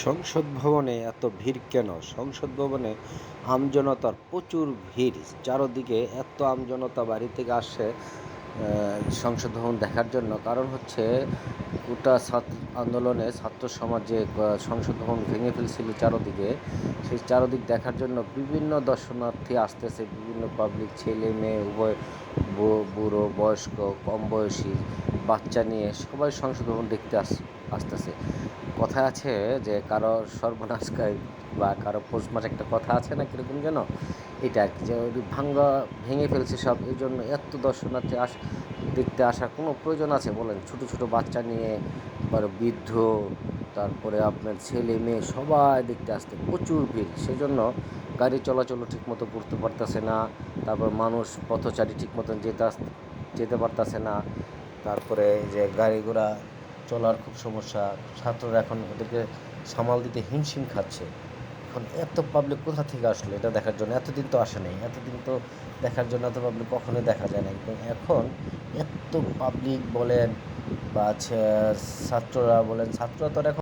সংসদ ভবনে এত ভিড় কেন? সংসদ ভবনে আমজনতার প্রচুর ভিড়। চারদিকে এত আমজনতা বাড়ি থেকে আসছে সংসদ ভবন দেখার জন্য। কারণ হচ্ছে গোটা ছাত্র আন্দোলনে ছাত্র সমাজ যে সংসদ ভবন ভেঙে ফেলছিল চারদিকে, সেই চারদিক দেখার জন্য বিভিন্ন দর্শনার্থী আসতেছে, বিভিন্ন পাবলিক, ছেলে মেয়ে উভয়, বুড়ো বয়স্ক কম বয়সী বাচ্চা নিয়ে সবাই সংসদ ভবন দেখতে আসতেছে। কথা আছে যে কারো সর্বনাশ বা কারো পৌষ মাসে একটা কথা আছে না, কীরকম যেন, এটা আর কি, যে ওই ভেঙে ফেলছে সব। এই জন্য এত দর্শনার্থী দেখতে আসার কোনো প্রয়োজন আছে বলেন? ছোট ছোট বাচ্চা নিয়ে, বৃদ্ধ, তারপরে আপনার ছেলে মেয়ে সবাই দেখতে আসতে প্রচুর ভিড়। সেজন্য গাড়ি চলাচলও ঠিকমতো করতে পারতেছে না, তারপর মানুষ পথচারী ঠিক মতন যেতে পারতেছে না। তারপরে যে গাড়ি ঘোড়া চলার খুব সমস্যা, ছাত্ররা এখন ওদেরকে সামাল দিতে হিমশিম খাচ্ছে। এখন এত পাবলিক কোথা থেকে আসলো এটা দেখার জন্য? এতদিন তো আসে নাই, এতদিন তো দেখার জন্য এত পাবলিক কখনোই দেখা যায় না। কিন্তু এখন এত পাবলিক বলেন বা ছাত্ররা বলেন, ছাত্ররা তো আর এখন